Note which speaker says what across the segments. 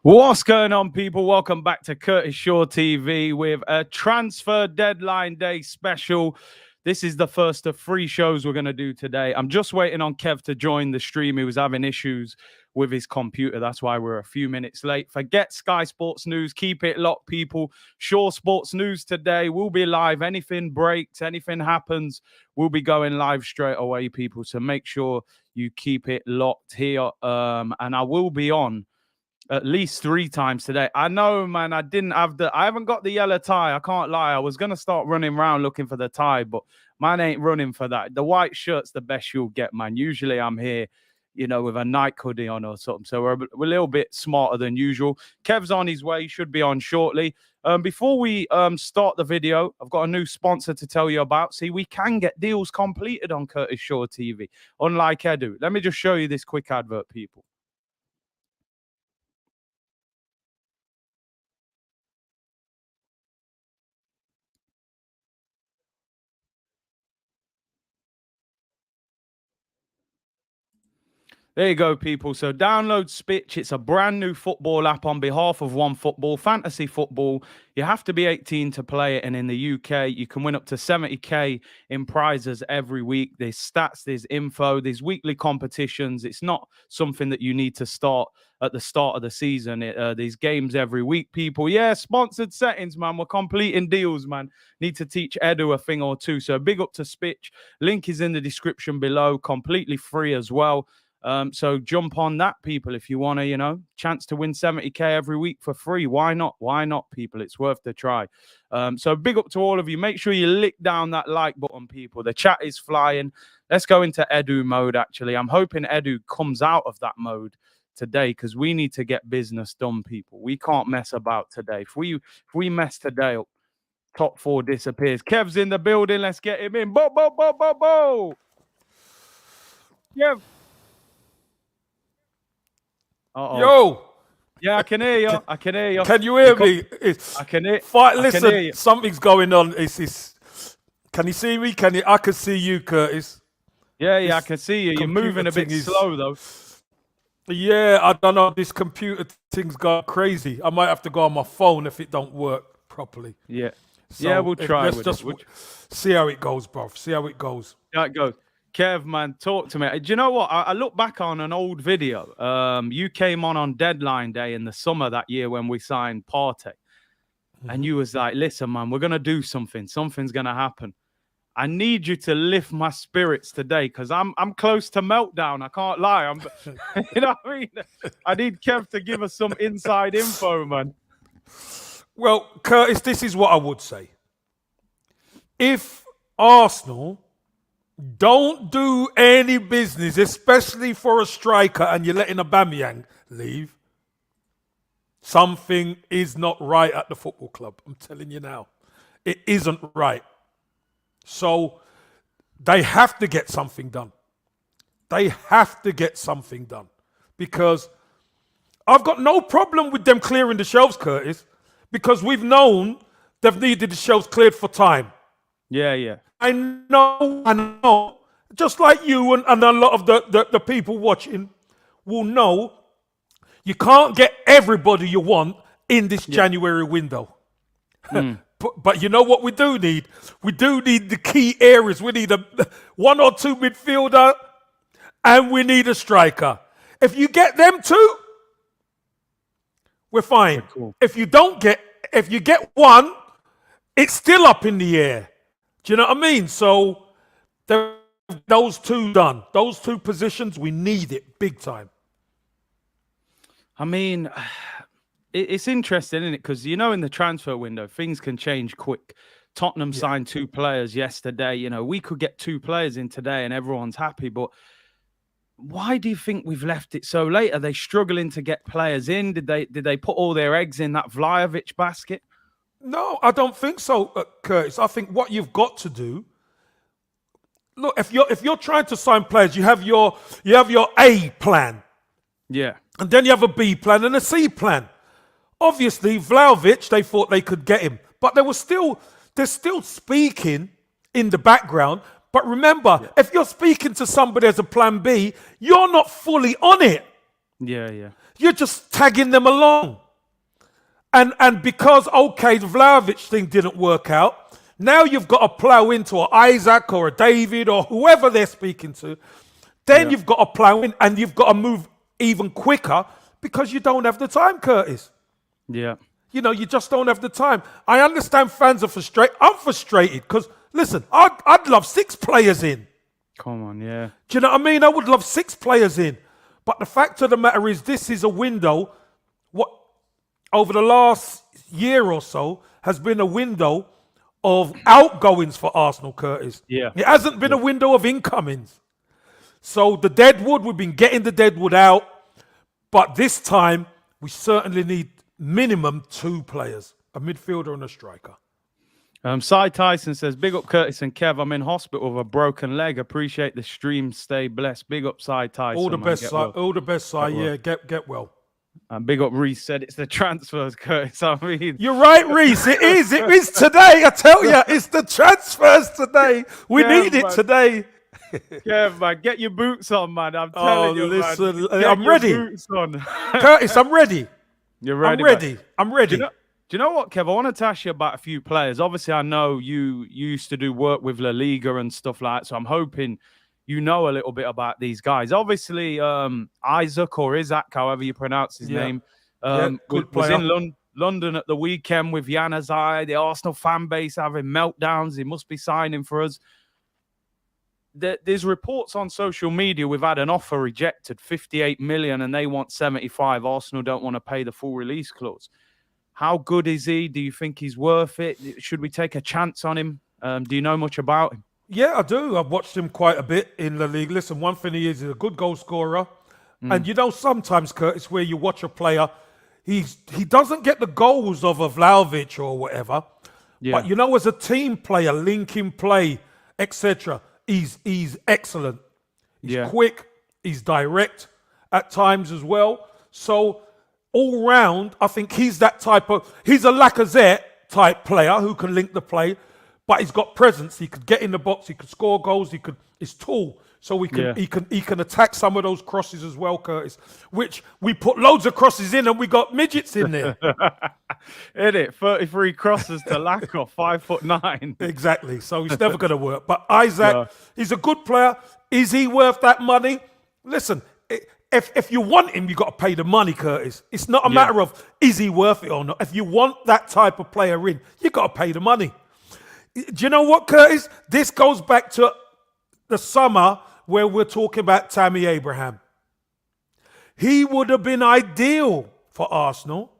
Speaker 1: What's going on, people? Welcome back to Curtis Shaw TV with a transfer deadline day special. This is the first of 3 shows we're going to do today. I'm just waiting on Kev to join the stream. He was having issues with his computer. That's why we're a few minutes late. Forget Sky Sports News. Keep it locked, people. Shaw Sports News today. We'll be live. Anything breaks, anything happens, we'll be going live straight away, people. So make sure you keep it locked here. And I will be on at least 3 times today. I know, man, I haven't got the yellow tie. I can't lie. I was going to start running around looking for the tie, but man ain't running for that. The white shirt's the best you'll get, man. Usually I'm here, with a Nike hoodie on or something. So we're a little bit smarter than usual. Kev's on his way. He should be on shortly. Before we start the video, I've got a new sponsor to tell you about. See, we can get deals completed on Curtis Shaw TV, unlike Edu. Let me just show you this quick advert, people. There you go, people. So download Spitch. It's a brand new football app on behalf of OneFootball, fantasy football. You have to be 18 to play it. And in the UK, you can win up to 70K in prizes every week. There's stats, there's info, there's weekly competitions. It's not something that you need to start at the start of the season. There's games every week, people. Yeah, sponsored settings, man. We're completing deals, man. Need to teach Edu a thing or two. So big up to Spitch. Link is in the description below. Completely free as well. So jump on that, people, if you want to, chance to win 70K every week for free. Why not? Why not, people? It's worth the try. So big up to all of you. Make sure you lick down that like button, people. The chat is flying. Let's go into Edu mode, actually. I'm hoping Edu comes out of that mode today because we need to get business done, people. We can't mess about today. If we mess today up, top 4 disappears. Kev's in the building. Let's get him in. Bo, bo, bo, bo, bo. Kev. Uh-oh.
Speaker 2: Yo!
Speaker 1: Yeah, I can hear you. I can hear you.
Speaker 2: Can you hear me?
Speaker 1: I can hear.
Speaker 2: Listen,
Speaker 1: hear you.
Speaker 2: Something's going on. Can you see me? I can see you, Curtis.
Speaker 1: Yeah, I can see you. You're moving a bit slow, though.
Speaker 2: Yeah, I don't know. This computer thing's gone crazy. I might have to go on my phone if it don't work properly.
Speaker 1: Yeah. So we'll try.
Speaker 2: Let's just see how it goes, bro. See how it goes.
Speaker 1: Yeah, it goes. Kev, man, talk to me. Do you know what? I look back on an old video. You came on deadline day in the summer that year when we signed Partey. And you was like, listen, man, we're going to do something. Something's going to happen. I need you to lift my spirits today because I'm close to meltdown. I can't lie. You know what I mean? I need Kev to give us some inside info, man.
Speaker 2: Well, Curtis, this is what I would say. If Arsenal don't do any business, especially for a striker, and you're letting Aubameyang leave, something is not right at the football club. I'm telling you now. It isn't right. So they have to get something done. They have to get something done. Because I've got no problem with them clearing the shelves, Curtis, because we've known they've needed the shelves cleared for time.
Speaker 1: Yeah.
Speaker 2: I know, just like you and a lot of the people watching will know, you can't get everybody you want in this January window. But you know what we do need? We do need the key areas. We need a 1 or 2 midfielder and we need a striker. If you get them 2, we're fine. Cool. If you get 1, it's still up in the air. Do you know what I mean? So those 2 done. Those 2 positions, we need it big time.
Speaker 1: I mean, it's interesting, isn't it? Because, in the transfer window, things can change quick. Tottenham signed 2 players yesterday. We could get 2 players in today and everyone's happy. But why do you think we've left it so late? Are they struggling to get players in? Did they put all their eggs in that Vlahovic basket?
Speaker 2: No, I don't think so, Curtis. I think what you've got to do, look, if you're trying to sign players, you have your A plan. Yeah. And then you have a B plan and a C plan. Obviously, Vlahovic, they thought they could get him, but they're still speaking in the background. But remember, if you're speaking to somebody as a plan B, you're not fully on it.
Speaker 1: Yeah, yeah.
Speaker 2: You're just tagging them along. And because, okay, the Vlahovic thing didn't work out, now you've got to plough into an Isak or a David or whoever they're speaking to. Then you've got to plough in and you've got to move even quicker because you don't have the time, Curtis.
Speaker 1: Yeah.
Speaker 2: You know, you just don't have the time. I understand fans are frustrated. I'm frustrated because, listen, I'd love 6 players in.
Speaker 1: Come on, yeah.
Speaker 2: Do you know what I mean? I would love 6 players in. But the fact of the matter is this is a window, what over the last year or so has been a window of outgoings for Arsenal, Curtis.
Speaker 1: Yeah.
Speaker 2: It hasn't been a window of incomings. So the deadwood, we've been getting the deadwood out. But this time, we certainly need minimum 2 players, a midfielder and a striker.
Speaker 1: Cy Tyson says, big up Curtis and Kev. I'm in hospital with a broken leg. Appreciate the stream. Stay blessed. Big up Cy Tyson.
Speaker 2: All the best, Cy. All the best, Cy. Yeah, get well.
Speaker 1: And big up Reese said it's the transfers, Curtis. I mean,
Speaker 2: you're right, Reese. It is. It is today. I tell you, it's the transfers today. We need it today.
Speaker 1: Yeah, man. Get your boots on, man. I'm telling you,
Speaker 2: listen,
Speaker 1: man.
Speaker 2: I'm ready.
Speaker 1: Boots on.
Speaker 2: Curtis, I'm ready.
Speaker 1: You're ready.
Speaker 2: I'm ready. I'm ready.
Speaker 1: Do you know what, Kev? I want to ask you about a few players. Obviously, I know you used to do work with La Liga and stuff like that, so I'm hoping you know a little bit about these guys. Obviously, Isak or Isak, however you pronounce his name, was in London at the weekend with Januzaj. The Arsenal fan base having meltdowns. He must be signing for us. There's reports on social media we've had an offer rejected, 58 million, and they want 75. Arsenal don't want to pay the full release clause. How good is he? Do you think he's worth it? Should we take a chance on him? Do you know much about him?
Speaker 2: Yeah, I do. I've watched him quite a bit in the league. Listen, one thing he is, he's a good goal scorer. And you know, sometimes, Curtis, where you watch a player, he doesn't get the goals of a Vlahovic or whatever. Yeah. But you know, as a team player, linking play, etc., he's excellent. He's quick. He's direct at times as well. So all round, I think he's that type of. He's a Lacazette type player who can link the play, but he's got presence. He could get in the box. He could score goals. He's tall, so he can attack some of those crosses as well, Curtis. Which we put loads of crosses in, and we got midgets in there.
Speaker 1: In it, 33 crosses to Lacazette, 5'9".
Speaker 2: Exactly. So he's never going to work. But Isak, he's a good player. Is he worth that money? Listen. If you want him, you've got to pay the money, Curtis. It's not a matter of is he worth it or not. If you want that type of player in, you've got to pay the money. Do you know what, Curtis? This goes back to the summer where we're talking about Tammy Abraham. He would have been ideal for Arsenal,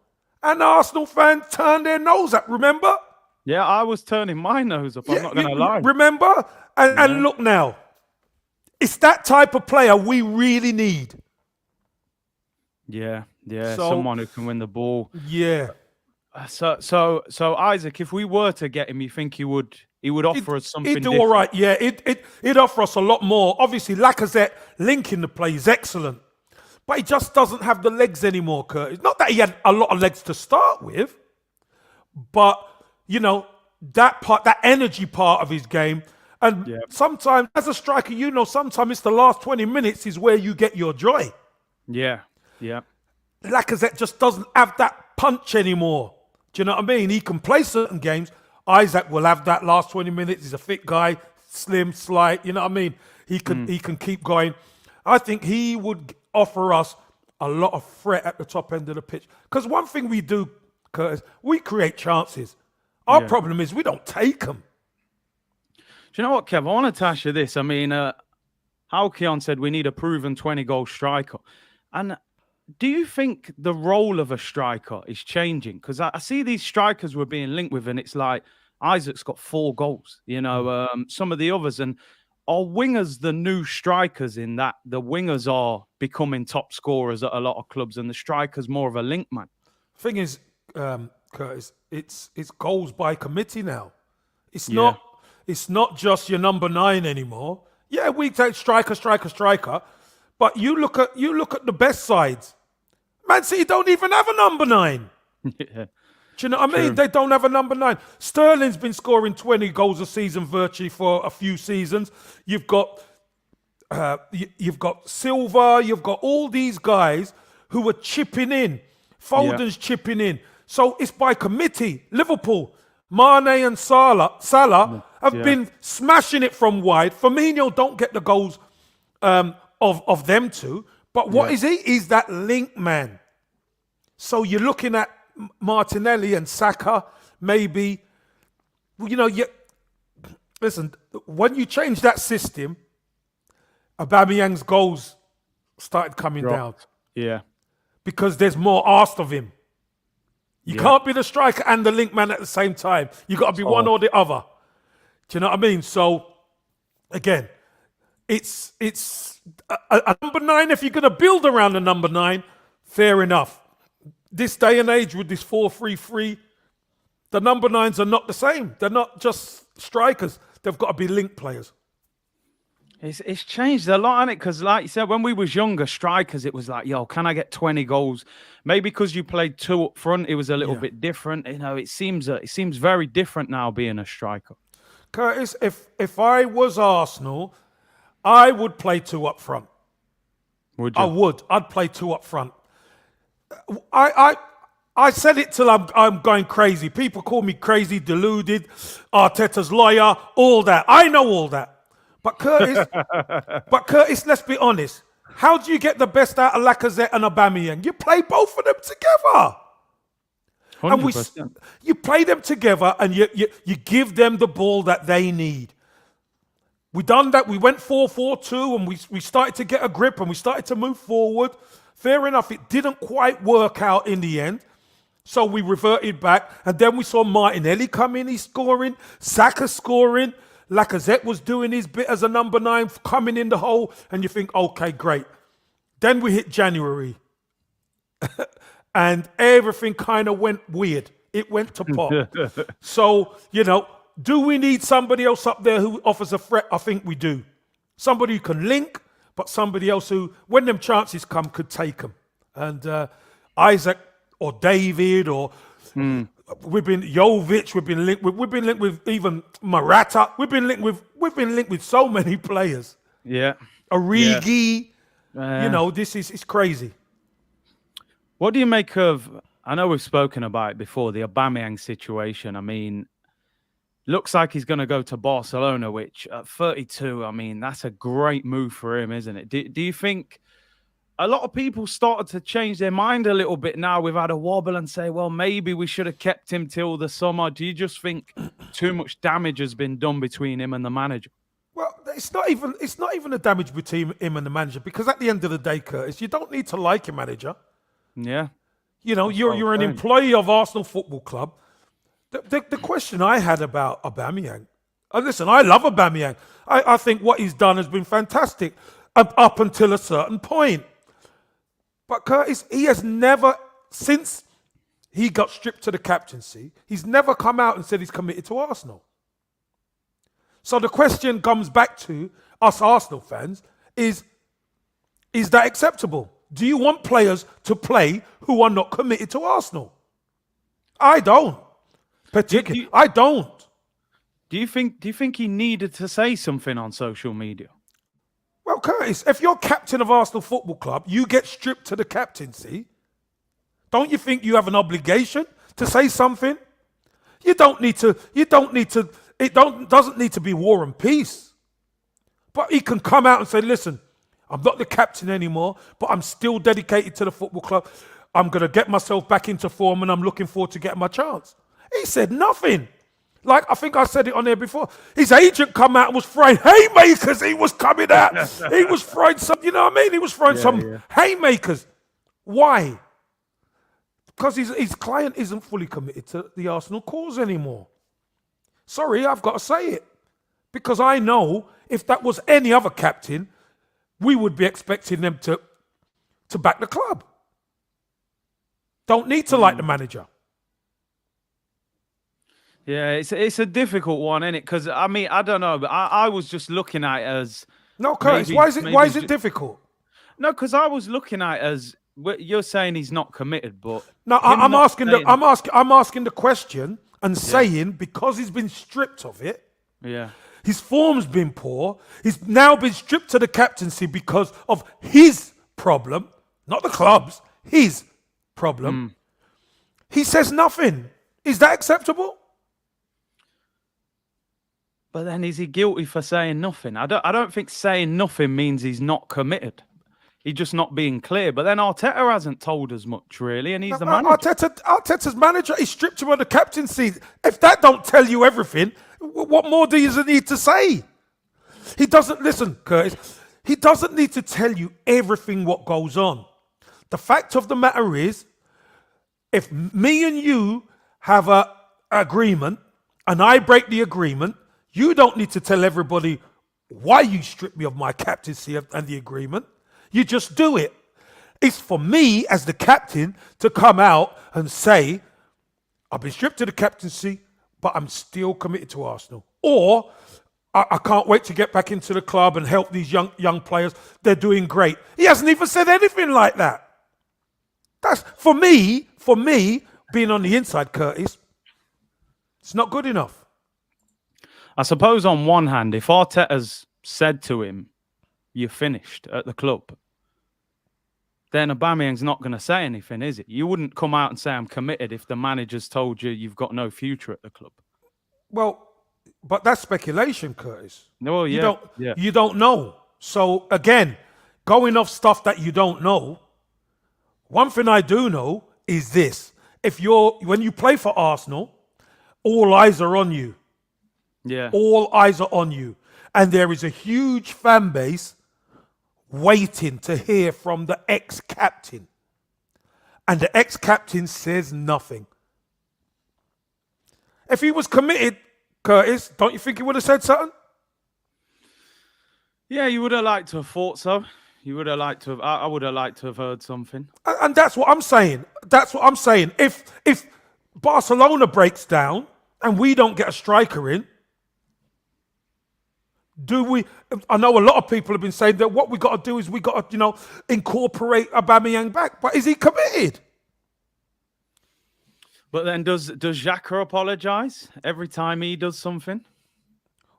Speaker 2: and Arsenal fans turned their nose up, remember?
Speaker 1: Yeah, I was turning my nose up, I'm not going to lie.
Speaker 2: Remember? And look now. It's that type of player we really need.
Speaker 1: Yeah, so, someone who can win the ball.
Speaker 2: Yeah.
Speaker 1: So Isak, if we were to get him, you think he would offer us something?
Speaker 2: He'd do all right. Yeah, he'd offer us a lot more. Obviously, Lacazette linking the play is excellent, but he just doesn't have the legs anymore, Curtis. Not that he had a lot of legs to start with, but you know that energy part of his game. And sometimes, as a striker, you know, sometimes it's the last 20 minutes is where you get your joy.
Speaker 1: Yeah.
Speaker 2: Lacazette just doesn't have that punch anymore. Do you know what I mean? He can play certain games. Isak will have that last 20 minutes. He's a fit guy, slim, slight. You know what I mean? He can keep going. I think he would offer us a lot of threat at the top end of the pitch. Because one thing we do, Curtis, we create chances. Our problem is we don't take them.
Speaker 1: Do you know what, Kev? I want to ask you this. I mean, Halkion said we need a proven 20-goal striker. And do you think the role of a striker is changing? Because I see these strikers we're being linked with, and it's like Isak's got 4 goals, you know, some of the others. And are wingers the new strikers in that the wingers are becoming top scorers at a lot of clubs and the striker's more of a link man?
Speaker 2: Thing is, Curtis, it's goals by committee now. It's not just your number 9 anymore. Yeah, we take striker. But you look at the best sides. Man City don't even have a number 9. Do you know what I mean? They don't have a number 9. Sterling's been scoring 20 goals a season virtually for a few seasons. You've got Silva. You've got all these guys who are chipping in. Foden's chipping in. So it's by committee. Liverpool, Mane and Salah have been smashing it from wide. Firmino don't get the goals of them two. But what is he? He's that link man. So you're looking at Martinelli and Saka, maybe. Listen, when you change that system, Aubameyang's goals started coming down.
Speaker 1: Yeah.
Speaker 2: Because there's more asked of him. You can't be the striker and the link man at the same time. You got to be one or the other. Do you know what I mean? So, again, it's a number 9. If you're going to build around a number 9, fair enough. This day and age with this 4-3-3, the number 9s are not the same. They're not just strikers. They've got to be link players.
Speaker 1: It's changed a lot, hasn't it? Because like you said, when we was younger, strikers, it was like, yo, can I get 20 goals? Maybe because you played 2 up front, it was a little bit different. It seems very different now being a striker.
Speaker 2: Curtis, if I was Arsenal, I would play 2 up front.
Speaker 1: Would you?
Speaker 2: I would. I'd play 2 up front. I said it till I'm going crazy. People call me crazy, deluded, Arteta's lawyer, all that. I know all that. But Curtis, let's be honest. How do you get the best out of Lacazette and Aubameyang? You play both of them together.
Speaker 1: 100%.
Speaker 2: And you play them together and you give them the ball that they need. We done that. We went 4-4-2 and we started to get a grip and we started to move forward. Fair enough, it didn't quite work out in the end. So we reverted back. And then we saw Martinelli come in, he's scoring. Saka scoring. Lacazette was doing his bit as a number 9, coming in the hole, and you think, okay, great. Then we hit January, and everything kind of went weird. It went to pop. So, do we need somebody else up there who offers a threat? I think we do. Somebody who can link, but somebody else who, when them chances come, could take them. And Isak or David or... We've been Jovic. We've been linked with even Morata. We've been linked with so many players.
Speaker 1: Yeah,
Speaker 2: Origi. This is crazy.
Speaker 1: What do you make of? I know we've spoken about it before, the Aubameyang situation. I mean, looks like he's going to go to Barcelona, which at 32, I mean, that's a great move for him, isn't it? Do you think? A lot of people started to change their mind a little bit now. We've had a wobble and say, well, maybe we should have kept him till the summer. Do you just think too much damage has been done between him and the manager?
Speaker 2: Well, it's not even a damage between him and the manager, because at the end of the day, Curtis, you don't need to like your manager.
Speaker 1: Yeah.
Speaker 2: You're an employee of Arsenal Football Club. The question I had about Aubameyang, listen, I love Aubameyang. I think what he's done has been fantastic up until a certain point. But Curtis, he has never, since he got stripped to the captaincy, he's never come out and said he's committed to Arsenal. So the question comes back to us Arsenal fans, is that acceptable? Do you want players to play who are not committed to Arsenal? I don't. Particularly, I don't.
Speaker 1: Do you think he needed to say something on social media?
Speaker 2: Well, Curtis, if you're captain of Arsenal Football Club, you get stripped to the captaincy. Don't you think you have an obligation to say something? It doesn't need to be war and peace. But he can come out and say, listen, I'm not the captain anymore, but I'm still dedicated to the football club. I'm going to get myself back into form and I'm looking forward to getting my chance. He said nothing. Like, I think I said it on there before. His agent come out and was throwing haymakers. He was coming out. He was throwing some, you know what I mean? He was throwing some haymakers. Why? Because his client isn't fully committed to the Arsenal cause anymore. Sorry, I've got to say it. Because I know if that was any other captain, we would be expecting them to back the club. Don't need to like the manager.
Speaker 1: Yeah, it's a difficult one, isn't it? Because I mean, I don't know, but I was just looking at it as
Speaker 2: no, Curtis. Why is it difficult?
Speaker 1: No, because I was looking at it as you're saying he's not committed, but
Speaker 2: no, I'm asking the question and saying because he's been stripped of it.
Speaker 1: Yeah,
Speaker 2: his form's been poor. He's now been stripped to the captaincy because of his problem, not the club's. his problem. He says nothing. Is that acceptable?
Speaker 1: But then is he guilty for saying nothing? I don't think saying nothing means he's not committed. He's just not being clear. But then Arteta hasn't told us much, really, and he's the manager.
Speaker 2: Arteta's manager. He stripped him of the captaincy. If that don't tell you everything, what more do you need to say? He doesn't, listen, Curtis, he doesn't need to tell you everything what goes on. The fact of the matter is, if me and you have an agreement and I break the agreement, you don't need to tell everybody why you stripped me of my captaincy and the agreement. You just do it. It's for me as the captain to come out and say, I've been stripped of the captaincy, but I'm still committed to Arsenal. Or, I can't wait to get back into the club and help these young players. They're doing great. He hasn't even said anything like that. That's, for me, being on the inside, Curtis, it's not good enough.
Speaker 1: I suppose on one hand, if Arteta's said to him, you're finished at the club, then Aubameyang's not going to say anything, is it? You wouldn't come out and say, I'm committed, if the manager's told you you've got no future at the club.
Speaker 2: Well, but that's speculation, Curtis.
Speaker 1: No, yeah.
Speaker 2: You don't know. So, again, going off stuff that you don't know, one thing I do know is this. When you play for Arsenal, all eyes are on you.
Speaker 1: Yeah.
Speaker 2: All eyes are on you. And there is a huge fan base waiting to hear from the ex-captain. And the ex-captain says nothing. If he was committed, Curtis, don't you think he would have said something?
Speaker 1: Yeah, you would have liked to have thought so. You would have liked to have. I would have liked to have heard something.
Speaker 2: And that's what I'm saying. If Barcelona breaks down and we don't get a striker in, I know a lot of people have been saying that what we got to do is we got to, incorporate Aubameyang back. But is he committed?
Speaker 1: But then does Xhaka apologise every time he does something?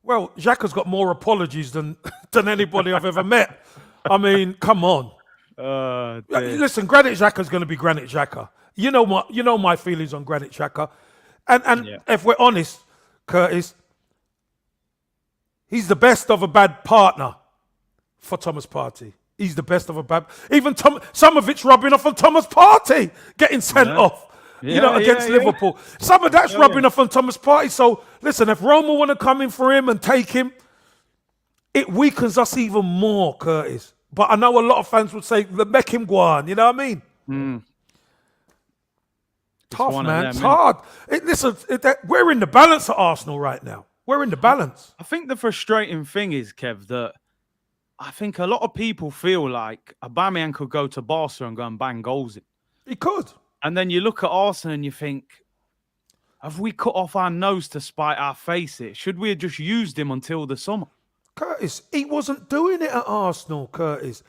Speaker 2: Well, Xhaka's got more apologies than anybody I've ever met. I mean, come on. Listen, Granit Xhaka's going to be Granit Xhaka. You know my feelings on Granit Xhaka. And if we're honest, Curtis, he's the best of a bad partner for Thomas Partey. He's the best of a bad... Even some of it's rubbing off on Thomas Partey, getting sent off. Against Liverpool. Some of that's rubbing off on Thomas Partey. So, listen, if Roma want to come in for him and take him, it weakens us even more, Curtis. But I know a lot of fans would say, make him go on. You know what I mean? Tough, man. It's hard. We're in the balance at Arsenal right now. We're in the balance.
Speaker 1: I think the frustrating thing is, Kev, that I think a lot of people feel like Aubameyang could go to Barca and go and bang goals in.
Speaker 2: He could.
Speaker 1: And then you look at Arsenal and you think, have we cut off our nose to spite our face here? Should we have just used him until the summer?
Speaker 2: Curtis, he wasn't doing it at Arsenal, Curtis.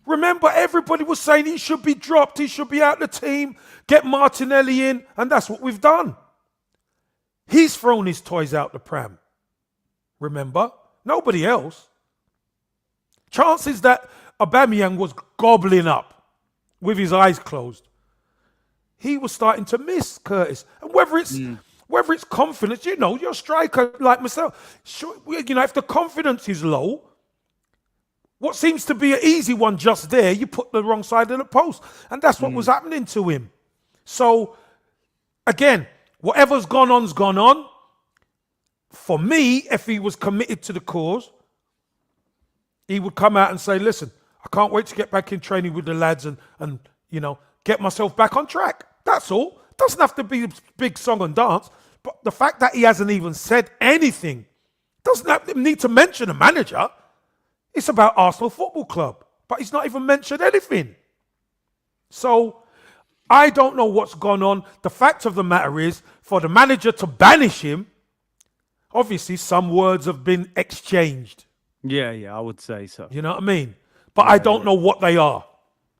Speaker 2: Remember, everybody was saying he should be dropped, he should be out the team, get Martinelli in, and that's what we've done. He's thrown his toys out the pram. Remember? Nobody else. Chances that Aubameyang was gobbling up with his eyes closed. He was starting to miss, Curtis. And whether it's confidence, you're a striker like myself. Sure, if the confidence is low, what seems to be an easy one just there, you put the wrong side of the post. And that's what was happening to him. So, again, whatever's gone on's gone on. For me, if he was committed to the cause, he would come out and say, listen, I can't wait to get back in training with the lads and get myself back on track. That's all. Doesn't have to be a big song and dance. But the fact that he hasn't even said anything doesn't need to mention a manager. It's about Arsenal Football Club. But he's not even mentioned anything. So, I don't know what's gone on. The fact of the matter is, for the manager to banish him, obviously some words have been exchanged.
Speaker 1: Yeah, I would say so.
Speaker 2: You know what I mean? But I don't know what they are.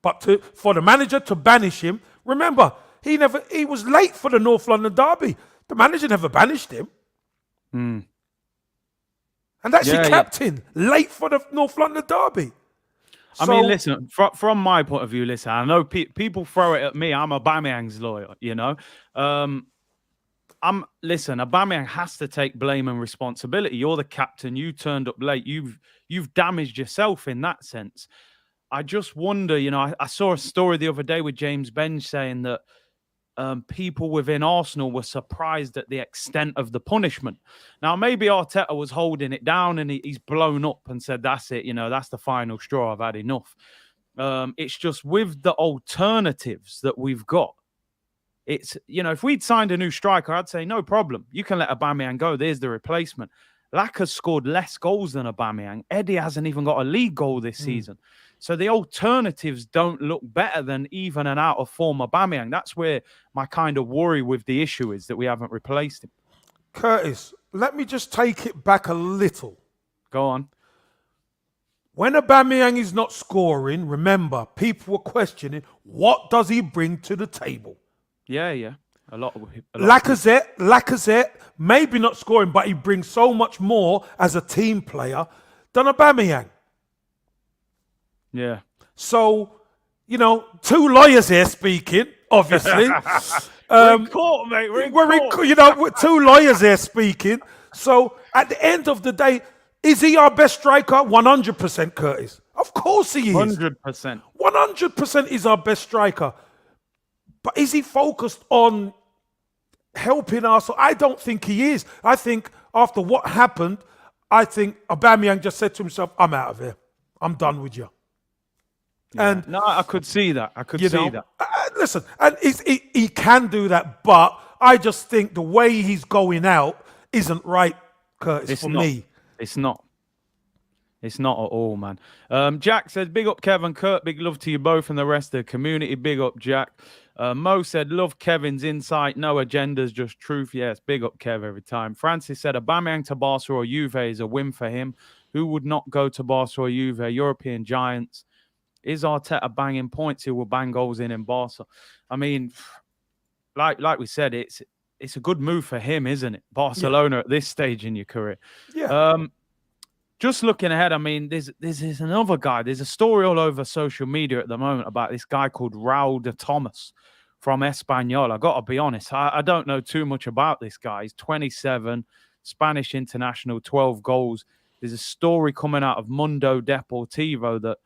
Speaker 2: But for the manager to banish him, remember, he was late for the North London derby. The manager never banished him. And that's your captain, late for the North London derby.
Speaker 1: I mean, listen, from my point of view, listen, I know people throw it at me. I'm Aubameyang's lawyer, you know. Listen, Aubameyang has to take blame and responsibility. You're the captain. You turned up late. You've damaged yourself in that sense. I just wonder, you know, I saw a story the other day with James Benge saying that people within Arsenal were surprised at the extent of the punishment. Now, maybe Arteta was holding it down and he's blown up and said, that's it, you know, that's the final straw. I've had enough. It's just with the alternatives that we've got. It's, you know, if we'd signed a new striker, I'd say, no problem. You can let Aubameyang go. There's the replacement. Lacazette scored less goals than Aubameyang. Eddie hasn't even got a league goal this season. So the alternatives don't look better than even an out-of-form Aubameyang. That's where my kind of worry with the issue is, that we haven't replaced him.
Speaker 2: Curtis, let me just take it back a little.
Speaker 1: Go on.
Speaker 2: When Aubameyang is not scoring, remember, people were questioning, what does he bring to the table?
Speaker 1: Yeah. A lot.
Speaker 2: Lacazette, maybe not scoring, but he brings so much more as a team player than Aubameyang.
Speaker 1: Yeah.
Speaker 2: So, you know, two lawyers here speaking, obviously.
Speaker 1: We're in court, mate. We're in court.
Speaker 2: You know, we're two lawyers here speaking. So, at the end of the day, is he our best striker? 100%, Curtis. Of course he is.
Speaker 1: 100%.
Speaker 2: 100% is our best striker. But is he focused on helping us? I don't think he is. I think after what happened, I think Aubameyang just said to himself, I'm out of here. I'm done with you.
Speaker 1: Yeah.
Speaker 2: And
Speaker 1: no, I could see that.
Speaker 2: Listen, and he can do that, but I just think the way he's going out isn't right, Curtis, me.
Speaker 1: It's not. It's not at all, man. Jack says, big up Kev and Kurt. Big love to you both and the rest of the community. Big up, Jack. Mo said, love Kevin's insight. No agendas, just truth. Yes, big up Kev every time. Francis said, Aubameyang to Barca or Juve is a win for him. Who would not go to Barca or Juve? European giants. Is Arteta banging points? He will bang goals in Barca. I mean, like we said, it's a good move for him, isn't it? Barcelona at this stage in your career.
Speaker 2: Yeah.
Speaker 1: Just looking ahead, I mean, there's another guy. There's a story all over social media at the moment about this guy called Raul de Thomas from Espanyol. I got to be honest, I don't know too much about this guy. He's 27, Spanish international, 12 goals. There's a story coming out of Mundo Deportivo that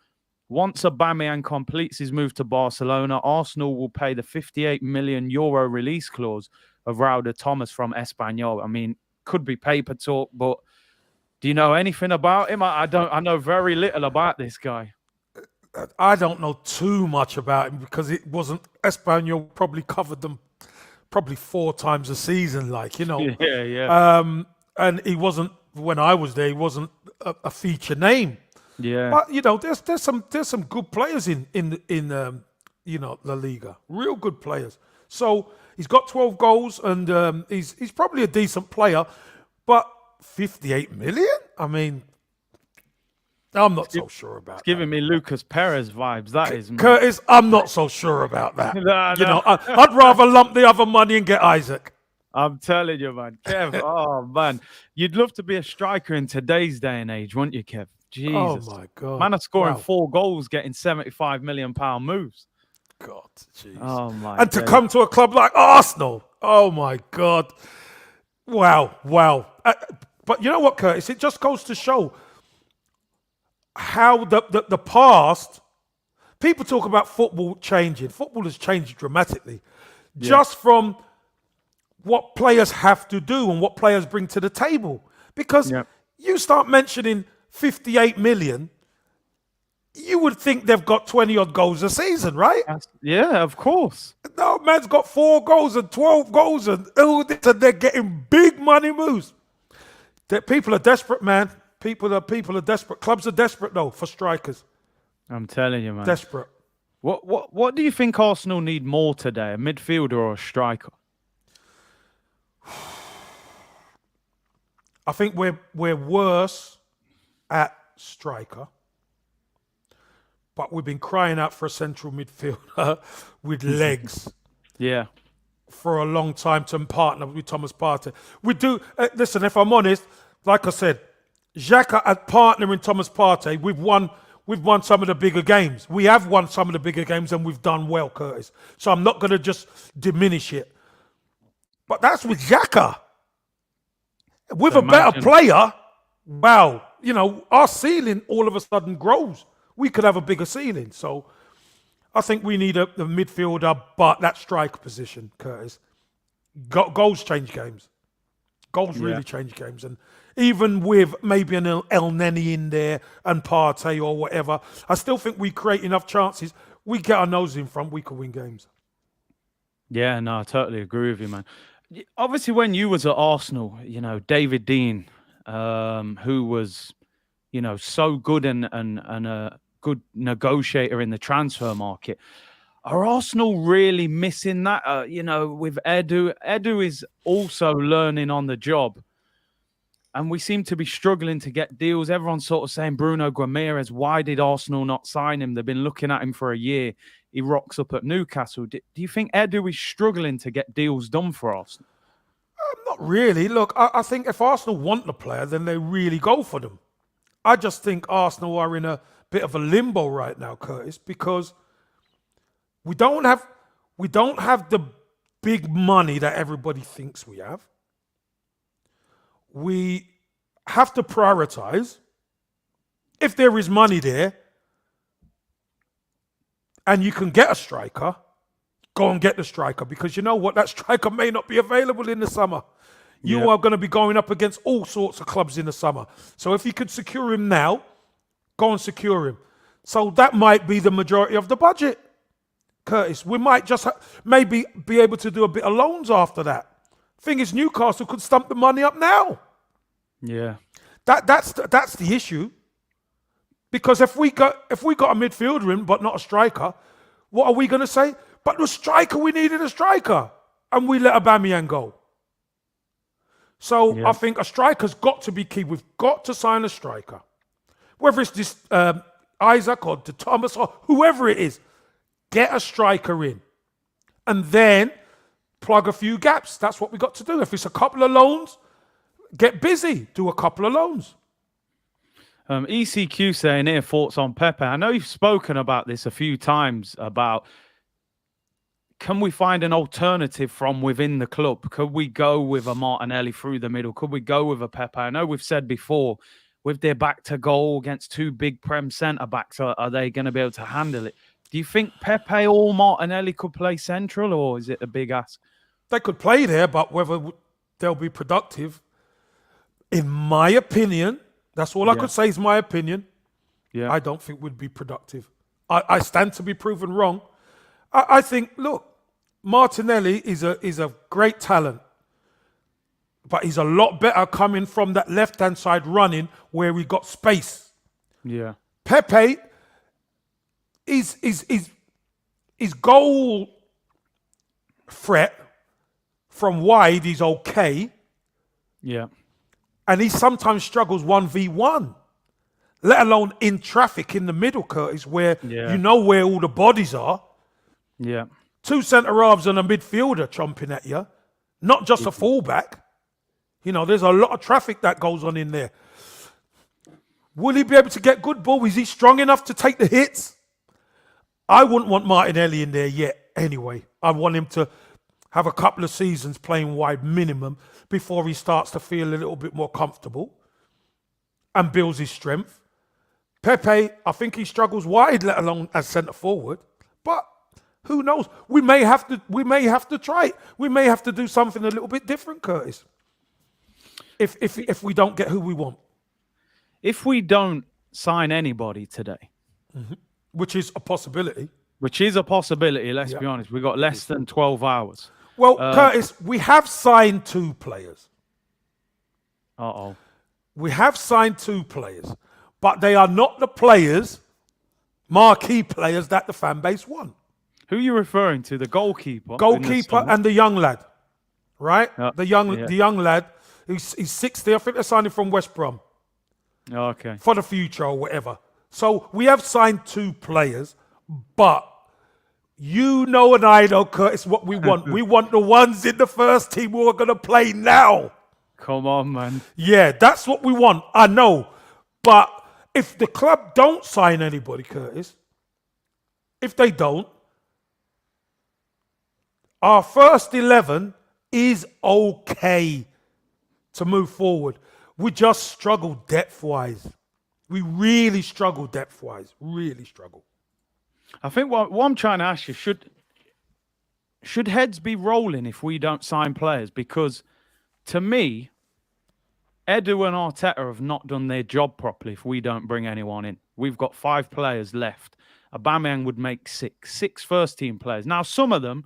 Speaker 1: once Aubameyang completes his move to Barcelona, Arsenal will pay the €58 million release clause of Raul de Thomas from Espanyol. I mean, could be paper talk, but do you know anything about him? I don't. I know very little about this guy.
Speaker 2: I don't know too much about him because it wasn't Espanyol probably covered them 4 times a season, like, you know.
Speaker 1: Yeah.
Speaker 2: And he wasn't, when I was there, he wasn't a feature name.
Speaker 1: Yeah.
Speaker 2: But you know, there's some good players in you know, La Liga. Real good players. So he's got 12 goals and he's probably a decent player, but 58 million? I mean, I'm not so sure about that.
Speaker 1: It's giving me Lucas Perez vibes. That is, man.
Speaker 2: Curtis, I'm not so sure about that.
Speaker 1: No.
Speaker 2: You know, I'd rather lump the other money and get Isak.
Speaker 1: I'm telling you, man. Kev, oh, man. You'd love to be a striker in today's day and age, wouldn't you, Kev? Jesus.
Speaker 2: Oh, my God.
Speaker 1: Man are scoring 4 goals, getting £75 million moves.
Speaker 2: God, jeez.
Speaker 1: Oh, my
Speaker 2: And to come to a club like Arsenal. Oh, my God. Wow. But you know what, Curtis? It just goes to show how the past, people talk about football changing. Football has changed dramatically. Yeah. Just from what players have to do and what players bring to the table. Because you start mentioning 58 million, you would think they've got 20-odd goals a season, right?
Speaker 1: Yeah, of course.
Speaker 2: No, man's got 4 goals and 12 goals and all this, and they're getting big money moves. People are desperate, man. People are desperate. Clubs are desperate, though, for strikers.
Speaker 1: I'm telling you, man.
Speaker 2: Desperate.
Speaker 1: What do you think Arsenal need more today, a midfielder or a striker?
Speaker 2: I think we're worse at striker, but we've been crying out for a central midfielder with legs.
Speaker 1: Yeah.
Speaker 2: For a long time to partner with Thomas Partey. We do, listen, if I'm honest, like I said, Xhaka at partnering Thomas Partey, we've won we've won some of the bigger games. We have won some of the bigger games and we've done well, Curtis. So I'm not going to just diminish it. But that's with Xhaka. With a better player, wow, our ceiling all of a sudden grows. We could have a bigger ceiling. So I think we need a midfielder, but that striker position, Curtis. Goals change games. Goals really change games. And even with maybe an El Neni in there and Partey or whatever, I still think we create enough chances. We get our nose in front, we can win games.
Speaker 1: Yeah, no, I totally agree with you, man. Obviously, when you was at Arsenal, David Dein, who was, so good and a good negotiator in the transfer market. Are Arsenal really missing that? With Edu. Edu is also learning on the job. And we seem to be struggling to get deals. Everyone's sort of saying Bruno Guimaraes, why did Arsenal not sign him? They've been looking at him for a year. He rocks up at Newcastle. Do you think Edu is struggling to get deals done for Arsenal?
Speaker 2: Not really. Look, I think if Arsenal want the player, then they really go for them. I just think Arsenal are in a bit of a limbo right now, Curtis, because we don't have the big money that everybody thinks we have. We have to prioritize. If there is money there and you can get a striker, go and get the striker, because you know what? That striker may not be available in the summer. You are going to be going up against all sorts of clubs in the summer. So if you could secure him now, go and secure him. So that might be the majority of the budget, Curtis. We might just maybe be able to do a bit of loans after that. Thing is, Newcastle could stump the money up now.
Speaker 1: Yeah,
Speaker 2: that's the issue. Because if we got a midfielder in but not a striker, what are we going to say? But the striker, we needed a striker, and we let Aubameyang go. So I think a striker's got to be key. We've got to sign a striker, whether it's this Isak or Thomas or whoever it is. Get a striker in, and then plug a few gaps. That's what we got to do. If it's a couple of loans, get busy. Do a couple of loans.
Speaker 1: ECQ saying here, thoughts on Pepe. I know you've spoken about this a few times about, can we find an alternative from within the club? Could we go with a Martinelli through the middle? Could we go with a Pepe? I know we've said before, with their back to goal against two big Prem centre-backs, are they going to be able to handle it? Do you think Pepe or Martinelli could play central, or is it a big ask?
Speaker 2: They could play there, but whether they'll be productive, in my opinion, that's all I could say is my opinion. Yeah, I don't think we'd be productive. I stand to be proven wrong. I think, look, Martinelli is a great talent, but he's a lot better coming from that left-hand side running where we got space.
Speaker 1: Yeah.
Speaker 2: Pepe is goal threat from wide is okay.
Speaker 1: Yeah.
Speaker 2: And he sometimes struggles 1v1, let alone in traffic in the middle, Curtis, where you know where all the bodies are.
Speaker 1: Yeah.
Speaker 2: Two centre-halves and a midfielder chomping at you, not just a fullback. There's a lot of traffic that goes on in there. Will he be able to get good ball? Is he strong enough to take the hits? I wouldn't want Martinelli in there yet anyway. I want him to have a couple of seasons playing wide minimum before he starts to feel a little bit more comfortable and builds his strength. Pepe, I think he struggles wide, let alone as centre-forward. But who knows? We may have to try it. We may have to do something a little bit different, Curtis. If we don't get who we want.
Speaker 1: If we don't sign anybody today,
Speaker 2: which is a possibility.
Speaker 1: Let's be honest. We've got less than 12 hours.
Speaker 2: Well, Curtis, we have signed 2 players. We have signed 2 players, but they are not the players, marquee players that the fan base want.
Speaker 1: Who are you referring to? The goalkeeper?
Speaker 2: Goalkeeper and the young lad, right? The young lad, he's 60. I think they signed him from West Brom.
Speaker 1: Okay.
Speaker 2: For the future or whatever. So we have signed 2 players, but and I know, Curtis, what we want. We want the ones in the first team who are going to play now.
Speaker 1: Come on, man.
Speaker 2: Yeah, that's what we want. I know. But if the club don't sign anybody, Curtis, if they don't, our first 11 is okay to move forward. We just struggle depth-wise. We really struggle depth-wise. Really struggle.
Speaker 1: I think what I'm trying to ask you, should heads be rolling if we don't sign players? Because to me, Edu and Arteta have not done their job properly if we don't bring anyone in. We've got 5 players left. Aubameyang would make 6 first-team players. Now, some of them,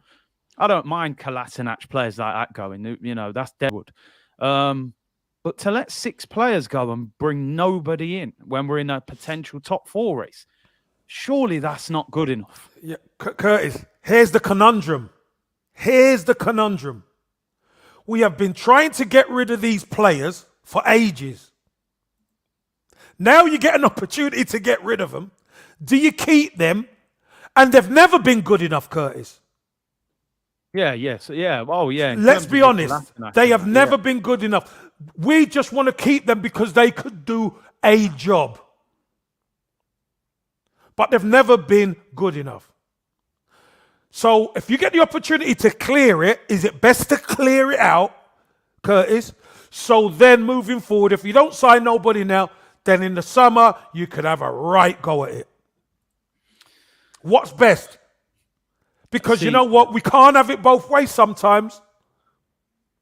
Speaker 1: I don't mind Kolasinac players like that going. You know, that's deadwood. But to let 6 players go and bring nobody in when we're in a potential top 4 race, surely that's not good enough.
Speaker 2: Yeah, Curtis, here's the conundrum. Here's the conundrum. We have been trying to get rid of these players for ages. Now you get an opportunity to get rid of them. Do you keep them? And they've never been good enough, Curtis.
Speaker 1: Yeah, yes, yeah. Oh, yeah.
Speaker 2: Let's be honest. They have never been good enough. We just want to keep them because they could do a job. But they've never been good enough. So if you get the opportunity to clear it, is it best to clear it out, Curtis? So then moving forward, if you don't sign nobody now, then in the summer, you could have a right go at it. What's best? Because you know what? We can't have it both ways sometimes.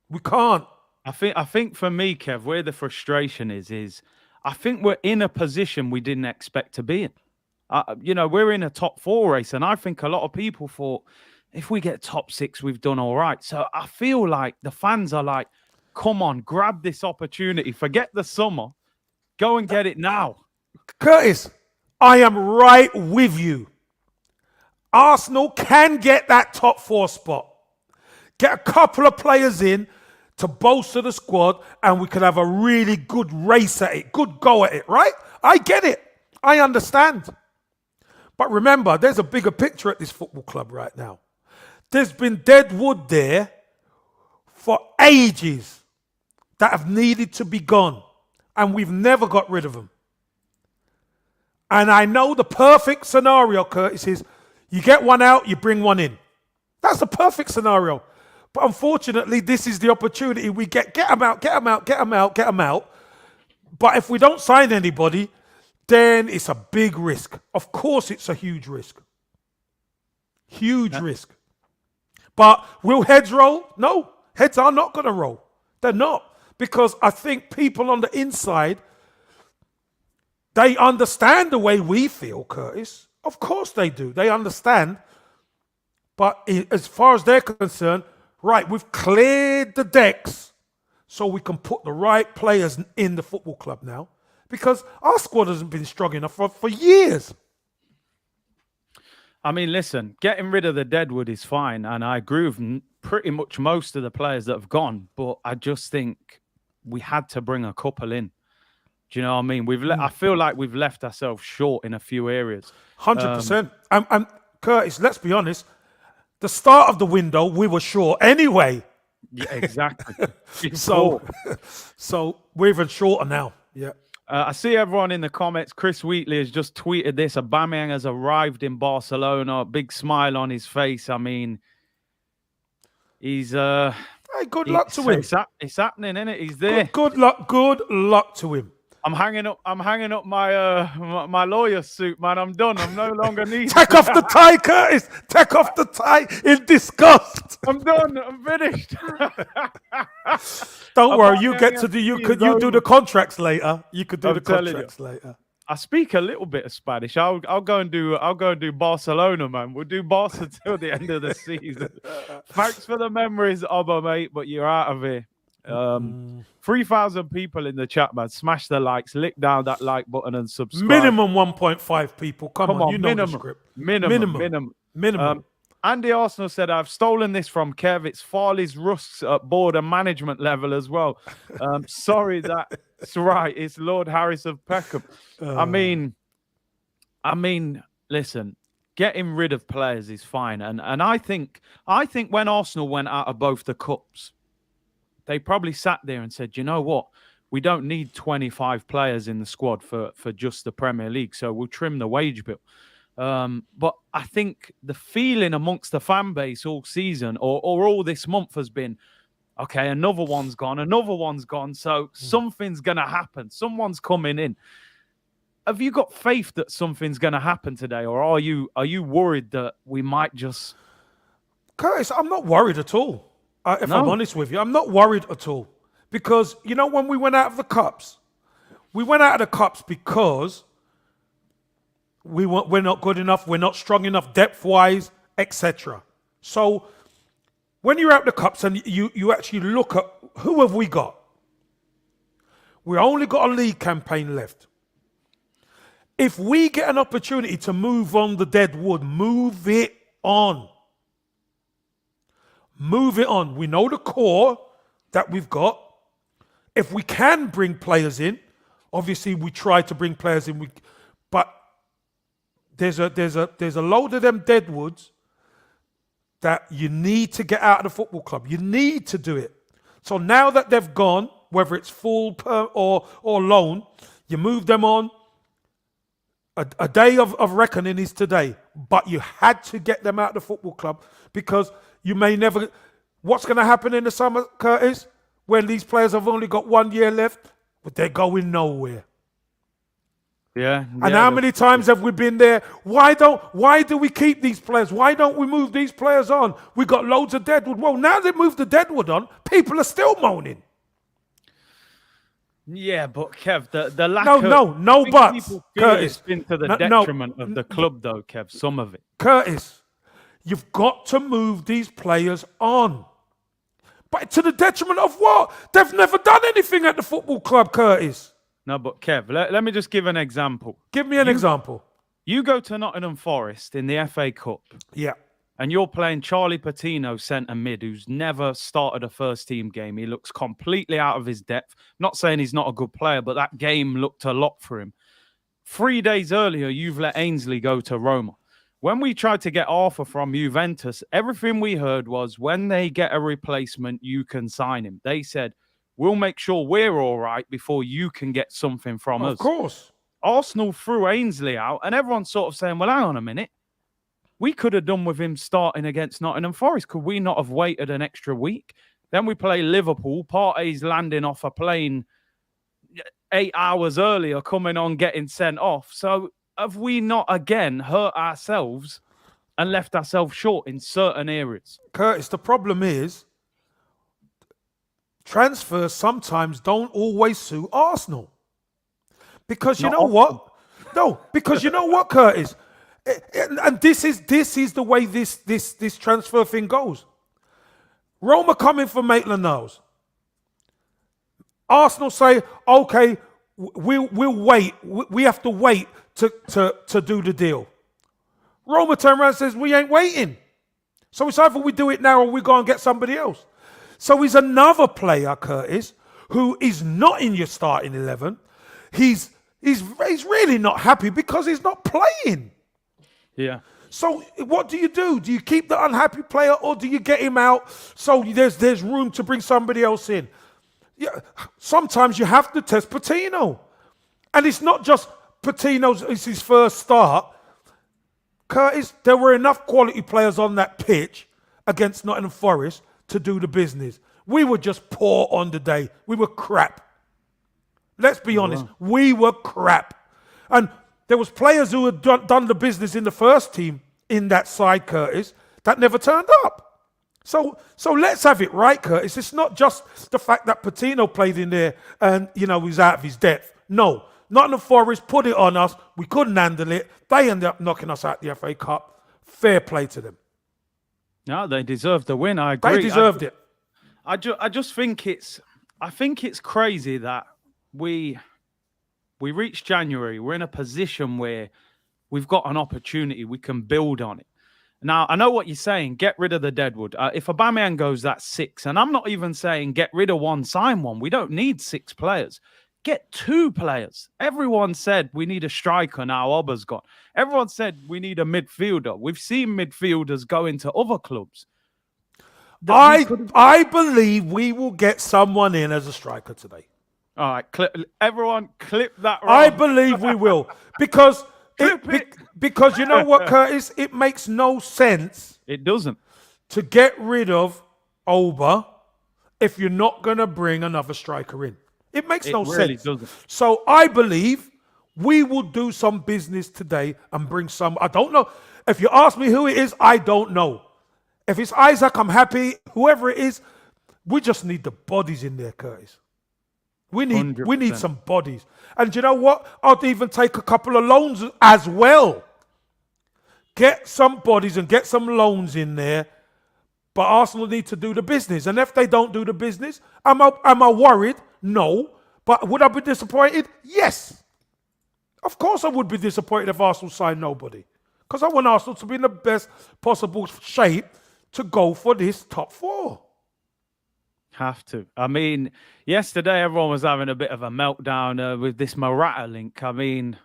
Speaker 2: We can't.
Speaker 1: I think for me, Kev, where the frustration is I think we're in a position we didn't expect to be in. We're in a top 4 race, and I think a lot of people thought if we get top 6, we've done all right. So I feel like the fans are like, come on, grab this opportunity. Forget the summer. Go and get it now.
Speaker 2: Curtis, I am right with you. Arsenal can get that top 4 spot. Get a couple of players in to bolster the squad, and we could have a really good race at it, good go at it, right? I get it. I understand. But remember, there's a bigger picture at this football club right now. There's been deadwood there for ages that have needed to be gone, and we've never got rid of them. And I know the perfect scenario, Curtis, is you get one out, you bring one in. That's the perfect scenario. But unfortunately, this is the opportunity we get. Get them out, get them out, get them out, get them out. But if we don't sign anybody, then it's a big risk. Of course, it's a huge risk. Huge risk. But will heads roll? No, heads are not going to roll. They're not. Because I think people on the inside, they understand the way we feel, Curtis. Of course they do. They understand. But as far as they're concerned, right, we've cleared the decks so we can put the right players in the football club now. Because our squad hasn't been strong enough for years.
Speaker 1: I mean, listen, getting rid of the deadwood is fine. And I agree with pretty much most of the players that have gone. But I just think we had to bring a couple in. Do you know what I mean? I feel like we've left ourselves short in a few areas.
Speaker 2: 100%. And Curtis, let's be honest. The start of the window, we were short anyway.
Speaker 1: Yeah, exactly.
Speaker 2: so we're even shorter now. Yeah.
Speaker 1: I see everyone in the comments. Chris Wheatley has just tweeted this. Aubameyang has arrived in Barcelona. Big smile on his face. I mean, he's... hey,
Speaker 2: good luck to him.
Speaker 1: It's happening, isn't it? He's there.
Speaker 2: Good luck to him.
Speaker 1: I'm hanging up my my lawyer suit, man. I'm done. I'm no longer needed.
Speaker 2: Take off the tie, Curtis. Take off the tie in disgust.
Speaker 1: I'm done. I'm finished.
Speaker 2: Don't worry. You get to do. You do the contracts later. You could do the contracts later.
Speaker 1: I speak a little bit of Spanish. I'll go and do Barcelona, man. We'll do Barca till the end of the season. Thanks for the memories, Auba, mate. But you're out of here. 3,000 people in the chat, man. Smash the likes, lick down that like button and subscribe.
Speaker 2: Minimum 1.5 people. Come on, you know
Speaker 1: minimum,
Speaker 2: the script.
Speaker 1: Minimum. Andy Arsenal said, I've stolen this from Kev. It's Farley's Rusks at board and management level as well. Sorry, that's right. It's Lord Harris of Peckham. I mean, listen, getting rid of players is fine. And I think when Arsenal went out of both the cups, they probably sat there and said, you know what? we don't need 25 players in the squad for just the Premier League. So we'll trim the wage bill. But I think the feeling amongst the fan base all season or all this month has been, okay, another one's gone. So something's going to happen. Someone's coming in. Have you got faith that something's going to happen today? Or are you worried that we might just...
Speaker 2: Curtis, I'm not worried at all. If I'm honest with you, I'm not worried at all. Because, you know, when we went out of the Cups, we went out of the Cups because we're not good enough, we're not strong enough depth-wise, etc. So when you're out of the Cups and you actually look at who have we got? We only got a league campaign left. If we get an opportunity to move on the deadwood, move it on. Move it on. We know the core that we've got. If we can bring players in, obviously we try to bring players in. But there's a load of them deadwoods that you need to get out of the football club. You need to do it. So now that they've gone, whether it's full or loan, you move them on. A day of reckoning is today, but you had to get them out of the football club because you may never... What's going to happen in the summer, Curtis, when these players have only got 1 year left? But they're going nowhere.
Speaker 1: Yeah.
Speaker 2: And how many times have we been there? Why do we keep these players? Why don't we move these players on? We got loads of deadwood. Well, now they moved the deadwood on, people are still moaning.
Speaker 1: Yeah, but Kev, the lack
Speaker 2: no buts, Curtis.
Speaker 1: It's been to the detriment of the club, though, Kev. Some of it,
Speaker 2: Curtis. You've got to move these players on, but to the detriment of what? They've never done anything at the football club, Curtis.
Speaker 1: No, but Kev, let me just give an example.
Speaker 2: Give me an example.
Speaker 1: You go to Nottingham Forest in the FA Cup.
Speaker 2: Yeah.
Speaker 1: And you're playing Charlie Patino centre mid, who's never started a first team game. He looks completely out of his depth. Not saying he's not a good player, but that game looked a lot for him. 3 days earlier, you've let Ainsley go to Roma. When we tried to get Arthur from Juventus, everything we heard was when they get a replacement, you can sign him. They said, we'll make sure we're all right before you can get something from us.
Speaker 2: Of course.
Speaker 1: Arsenal threw Ainsley out, and everyone's sort of saying, well, hang on a minute. We could have done with him starting against Nottingham Forest. Could we not have waited an extra week? Then we play Liverpool. Partey's landing off a plane 8 hours earlier, coming on, getting sent off. So have we not again hurt ourselves and left ourselves short in certain areas?
Speaker 2: Curtis, the problem is transfers sometimes don't always suit Arsenal. Because you know what? No, because you know what, Curtis? And this is the way this transfer thing goes. Roma coming for Maitland-Niles. Arsenal say, okay, we'll wait. We have to wait to do the deal. Roma turn around and says, we ain't waiting. So it's either we do it now or we go and get somebody else. So he's another player, Curtis, who is not in your starting 11. He's really not happy because he's not playing.
Speaker 1: Yeah.
Speaker 2: So what do? Do you keep the unhappy player or do you get him out so there's room to bring somebody else in? Yeah. Sometimes you have to test Patino. And it's not just Patino's it's his first start. Curtis, there were enough quality players on that pitch against Nottingham Forest to do the business. We were just poor on the day. We were crap. Let's be honest. We were crap. And there was players who had done the business in the first team in that side, Curtis, that never turned up. So let's have it right, Curtis. It's not just the fact that Patino played in there and, he's out of his depth. No, Nottingham Forest put it on us. We couldn't handle it. They ended up knocking us out the FA Cup. Fair play to them.
Speaker 1: No, they deserved the win. I agree.
Speaker 2: They deserved it.
Speaker 1: I just think it's crazy that we reached January. We're in a position where we've got an opportunity. We can build on it. Now, I know what you're saying. Get rid of the deadwood. If Aubameyang goes, that's 6. And I'm not even saying get rid of one, sign one. We don't need 6 players. Get 2 players. Everyone said we need a striker. Now Auba's gone. Everyone said we need a midfielder. We've seen midfielders go into other clubs.
Speaker 2: I believe we will get someone in as a striker today.
Speaker 1: All right, everyone, clip that.
Speaker 2: I
Speaker 1: Wrong.
Speaker 2: believe we will because
Speaker 1: Clip it.
Speaker 2: because you know what, Curtis, it makes no sense
Speaker 1: It doesn't.
Speaker 2: to get rid of Auba if you're not going to bring another striker in. It makes
Speaker 1: It
Speaker 2: no
Speaker 1: really
Speaker 2: sense.
Speaker 1: doesn't.
Speaker 2: So I believe we will do some business today and bring some. I don't know. If you ask me who it is, I don't know. If it's Isak, I'm happy. Whoever it is, we just need the bodies in there, Curtis. We need
Speaker 1: 100%.
Speaker 2: some bodies. And you know what? I'd even take a couple of loans as well. Get some bodies and get some loans in there. But Arsenal need to do the business. And if they don't do the business, am I worried? No. But would I be disappointed? Yes. Of course I would be disappointed if Arsenal signed nobody. Because I want Arsenal to be in the best possible shape to go for this top four.
Speaker 1: Have to. I mean, yesterday everyone was having a bit of a meltdown with this Morata link. I mean,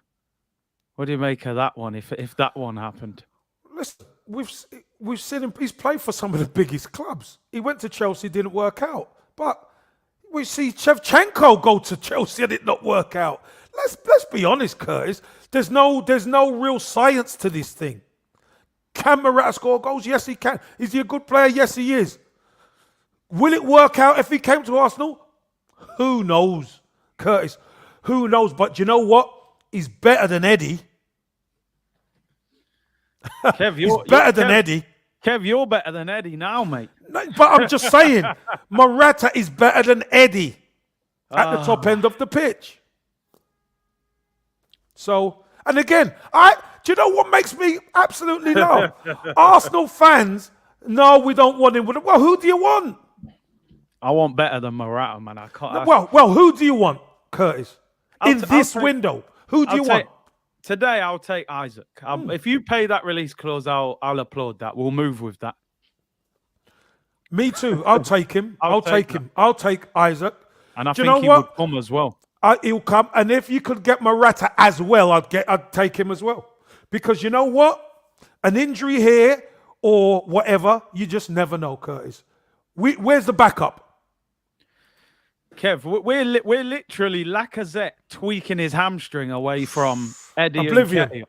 Speaker 1: what do you make of that one? If that one happened,
Speaker 2: Listen, we've seen him. He's played for some of the biggest clubs. He went to Chelsea, didn't work out. But we see Shevchenko go to Chelsea and it not work out. Let's be honest, Curtis. There's no real science to this thing. Can Morata score goals? Yes, he can. Is he a good player? Yes, he is. Will it work out if he came to Arsenal? Who knows, Curtis? Who knows? But you know what? He's better than Eddie.
Speaker 1: Kev,
Speaker 2: He's better than Eddie.
Speaker 1: Kev, you're better than Eddie now, mate.
Speaker 2: No, but I'm just saying, Morata is better than Eddie at the top end of the pitch. So, and again, do you know what makes me absolutely laugh? Arsenal fans, no, we don't want him. Well, who do you want?
Speaker 1: I want better than Morata, man. I can't.
Speaker 2: Well, who do you want, Curtis? In this window, who do you want?
Speaker 1: Today, I'll take Isak. If you pay that release clause, I'll applaud that. We'll move with that.
Speaker 2: Me too. I'll take him. I'll take him. I'll take Isak.
Speaker 1: And I think he would come as well.
Speaker 2: He'll come. And if you could get Morata as well, I'd take him as well. Because you know what? An injury here or whatever, you just never know, Curtis. Where's the backup?
Speaker 1: Kev, we're literally Lacazette tweaking his hamstring away from Eddie
Speaker 2: Oblivion.
Speaker 1: and Nketiah.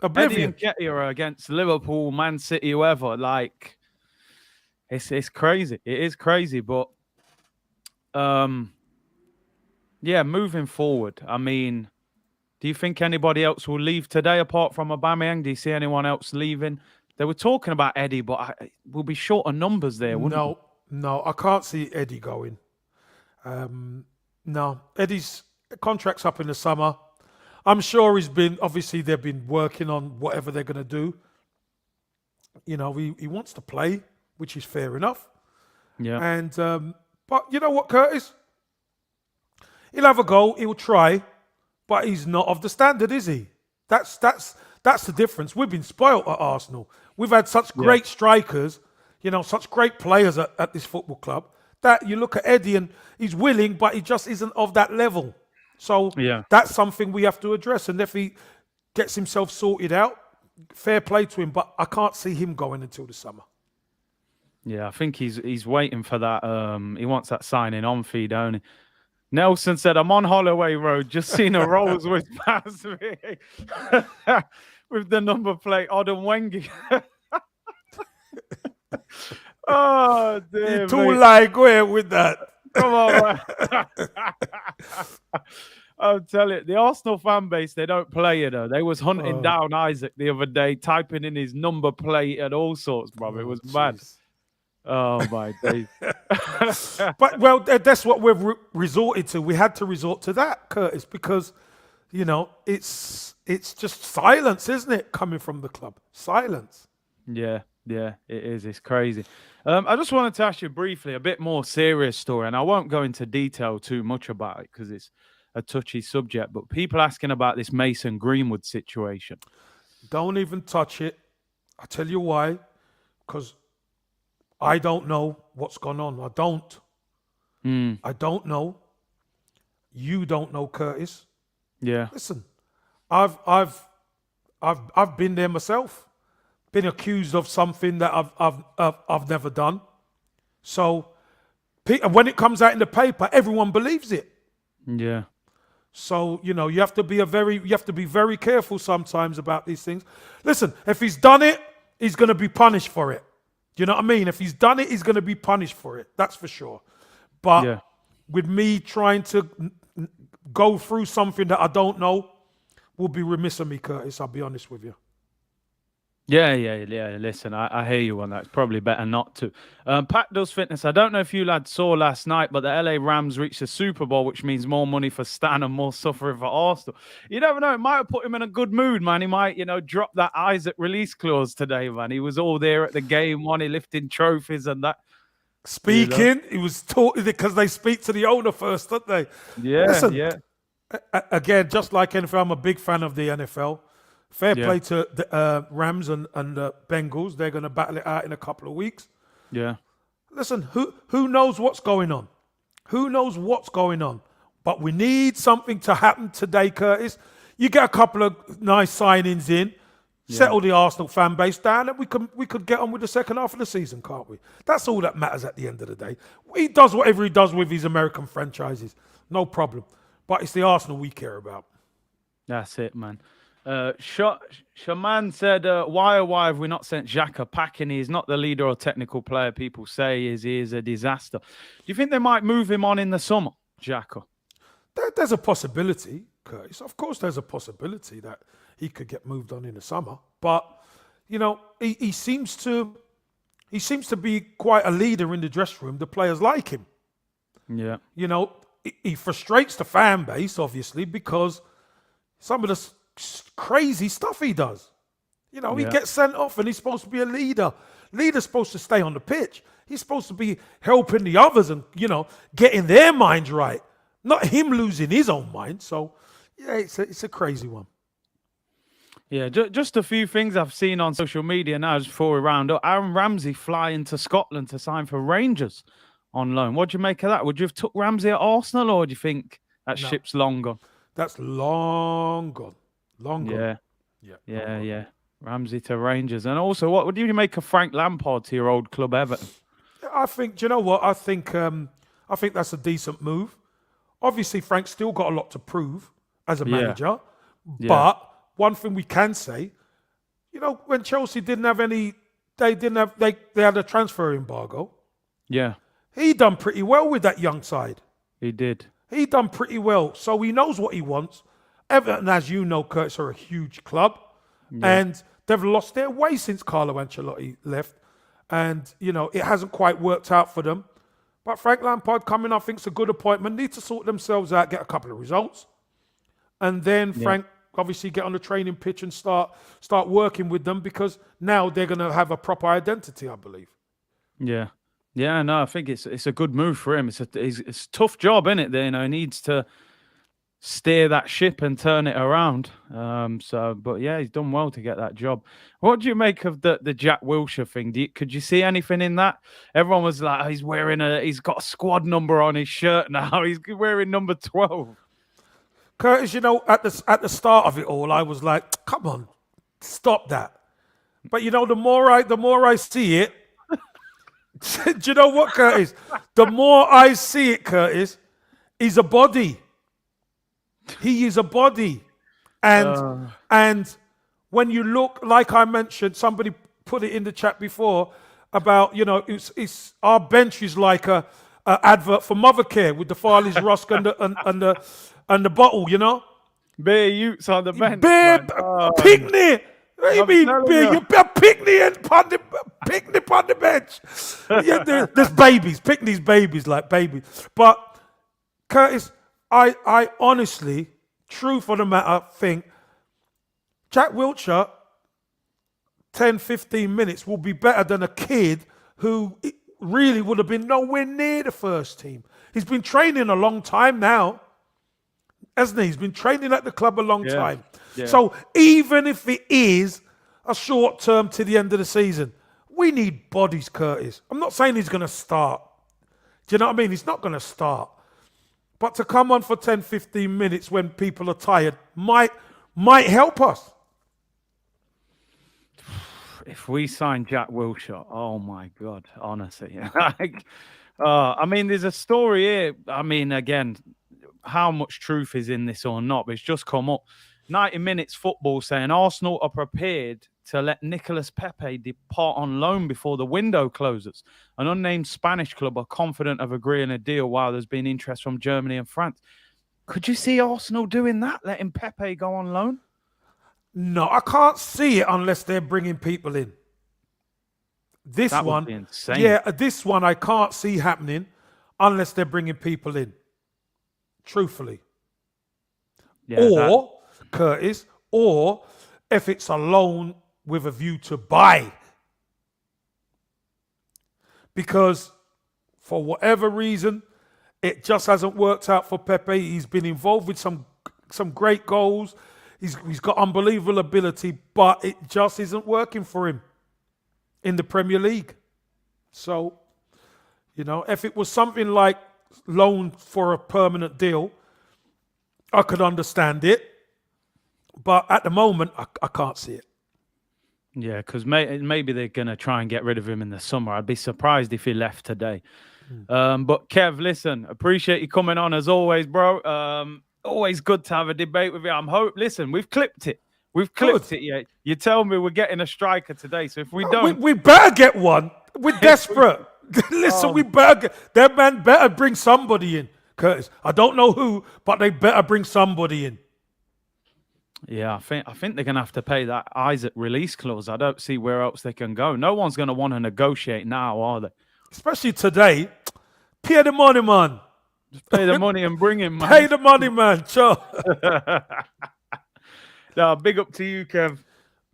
Speaker 2: Oblivion.
Speaker 1: Eddie and Nketiah are against Liverpool, Man City, whoever. Like, it's crazy. It is crazy, but yeah, moving forward. I mean, do you think anybody else will leave today apart from Aubameyang? Do you see anyone else leaving? They were talking about Eddie, but we'll be short of numbers there, wouldn't we?
Speaker 2: No, I can't see Eddie going. No, Eddie's contract's up in the summer. I'm sure obviously they've been working on whatever they're going to do. You know, he wants to play, which is fair enough.
Speaker 1: Yeah.
Speaker 2: And, but you know what, Curtis? He'll have a go, he'll try, but he's not of the standard, is he? That's the difference. We've been spoiled at Arsenal. We've had such great strikers, you know, such great players at this football club, that you look at Eddie and he's willing, but he just isn't of that level. So that's something we have to address. And if he gets himself sorted out, fair play to him. But I can't see him going until the summer.
Speaker 1: Yeah, I think he's waiting for that. He wants that signing on fee, don't he? Nelson said, I'm on Holloway Road, just seen a Rolls with past me with the number plate, Odin Wengi. Oh, dear.
Speaker 2: You're too like, go ahead with that.
Speaker 1: Come on, man. I'll tell you, the Arsenal fan base, they don't play it, though. They was hunting down Isak the other day, typing in his number plate and all sorts, bro. It was mad. Oh, my days.
Speaker 2: But, well, that's what we've resorted to. We had to resort to that, Curtis, because, you know, it's just silence, isn't it, coming from the club? Silence.
Speaker 1: Yeah, it is. It's crazy. I just wanted to ask you briefly a bit more serious story, and I won't go into detail too much about it because it's a touchy subject, but people asking about this Mason Greenwood situation.
Speaker 2: Don't even touch it. I'll tell you why. Because I don't know what's gone on. I don't. I don't know. You don't know, Curtis.
Speaker 1: Yeah.
Speaker 2: Listen, I've been there myself. Been accused of something that I've never done. So And when it comes out in the paper, everyone believes it.
Speaker 1: Yeah.
Speaker 2: So, you have to be very careful sometimes about these things. Listen, if he's done it, he's going to be punished for it. Do you know what I mean? If he's done it, he's going to be punished for it. That's for sure. But with me trying to go through something that I don't know, will be remiss of me, Curtis. I'll be honest with you.
Speaker 1: Yeah. Listen, I hear you on that. It's probably better not to. Pat Does Fitness. I don't know if you lads saw last night, but the LA Rams reached the Super Bowl, which means more money for Stan and more suffering for Arsenal. You never know. It might have put him in a good mood, man. He might, drop that Isak release clause today, man. He was all there at the game, he lifting trophies and that.
Speaker 2: Speaking, he was taught because they speak to the owner first, don't they?
Speaker 1: Yeah.
Speaker 2: Listen, again, just like NFL, I'm a big fan of the NFL. Fair play to the Rams and the Bengals. They're going to battle it out in a couple of weeks.
Speaker 1: Yeah.
Speaker 2: Listen, who knows what's going on? Who knows what's going on? But we need something to happen today, Curtis. You get a couple of nice signings in, settle the Arsenal fan base down, and we could get on with the second half of the season, can't we? That's all that matters at the end of the day. He does whatever he does with his American franchises. No problem. But it's the Arsenal we care about.
Speaker 1: That's it, man. Shaman said, why have we not sent Xhaka packing? He's not the leader or technical player people say he is a disaster. Do you think they might move him on in the summer, Xhaka?
Speaker 2: There's a possibility, Curtis. Of course there's a possibility that he could get moved on in the summer. But, he seems to be quite a leader in the dressing room. The players like him.
Speaker 1: Yeah.
Speaker 2: He frustrates the fan base, obviously, because some of the crazy stuff he does. He gets sent off and he's supposed to be a leader. Leader's supposed to stay on the pitch. He's supposed to be helping the others and, getting their minds right. Not him losing his own mind. So, yeah, it's a crazy one.
Speaker 1: Yeah, just a few things I've seen on social media now just before we round up. Aaron Ramsey flying to Scotland to sign for Rangers on loan. What do you make of that? Would you have took Ramsey at Arsenal, or do you think that ship's long gone?
Speaker 2: That's long gone. Long gone.
Speaker 1: Yeah. Ramsey to Rangers. And also, what do you make of Frank Lampard to your old club Everton?
Speaker 2: I think, do you know what? I think that's a decent move. Obviously, Frank's still got a lot to prove as a manager. But one thing we can say, when Chelsea didn't have any, they had a transfer embargo.
Speaker 1: Yeah.
Speaker 2: He done pretty well with that young side.
Speaker 1: He did.
Speaker 2: He done pretty well. So he knows what he wants. Everton, as you know, Curtis, are a huge club. And they've lost their way since Carlo Ancelotti left. And, it hasn't quite worked out for them. But Frank Lampard coming, I think, is a good appointment. Need to sort themselves out, get a couple of results. And then Frank, obviously, get on the training pitch and start working with them, because now they're going to have a proper identity, I believe.
Speaker 1: Yeah. Yeah, no, I think it's a good move for him. It's a tough job, isn't it? He needs to steer that ship and turn it around. But yeah, he's done well to get that job. What do you make of the Jack Wilshere thing? Could you see anything in that? Everyone was like, he's got a squad number on his shirt now. He's wearing number 12.
Speaker 2: Curtis, at the start of it all, I was like, come on, stop that. But the more I see it, do you know what, Curtis? The more I see it, Curtis, he's a body. He is a body. And when you look, like I mentioned, somebody put it in the chat before about, it's our bench is like a advert for Mothercare with the Farley's Rusk and the bottle,
Speaker 1: Bare Utes on the bench.
Speaker 2: Picnic. What do you mean, beer? You picnic on the bench. There's babies. Picnic's babies, like babies. But Curtis, I honestly, truth of the matter, think Jack Wilshere, 10, 15 minutes will be better than a kid who really would have been nowhere near the first team. He's been training a long time now, hasn't he? He's been training at the club a long time. Yeah. So even if it is a short term to the end of the season, we need bodies, Curtis. I'm not saying he's going to start. Do you know what I mean? He's not going to start. But to come on for 10, 15 minutes when people are tired might help us.
Speaker 1: If we sign Jack Wilshere, oh my God, honestly. I mean, there's a story here. I mean, again, how much truth is in this or not, but it's just come up. 90 minutes football saying Arsenal are prepared to let Nicolas Pepe depart on loan before the window closes. An unnamed Spanish club are confident of agreeing a deal while there's been interest from Germany and France. Could you see Arsenal doing that, letting Pepe go on loan?
Speaker 2: No, I can't see it unless they're bringing people in. This
Speaker 1: That would
Speaker 2: one,
Speaker 1: be insane.
Speaker 2: yeah, this one I can't see happening unless they're bringing people in. Truthfully.
Speaker 1: Yeah,
Speaker 2: Or, Curtis, or if it's a loan with a view to buy. Because for whatever reason, it just hasn't worked out for Pepe. He's been involved with some great goals. He's got unbelievable ability, but it just isn't working for him in the Premier League. So, if it was something like loan for a permanent deal, I could understand it. But at the moment, I can't see it.
Speaker 1: Yeah, because maybe they're going to try and get rid of him in the summer. I'd be surprised if he left today. But Kev, listen, appreciate you coming on as always, bro. Always good to have a debate with you. Listen, we've clipped it. We've clipped it, yeah. You tell me we're getting a striker today, so if we don't...
Speaker 2: We better get one. We're desperate. Listen, we better get... That man better bring somebody in, Curtis. I don't know who, but they better bring somebody in.
Speaker 1: Yeah, I think they're going to have to pay that Isak release clause. I don't see where else they can go. No one's going to want to negotiate now, are they?
Speaker 2: Especially today. Pay the money, man.
Speaker 1: Just pay the money and bring him, man.
Speaker 2: Pay the money, man. Sure.
Speaker 1: No, big up to you, Kev.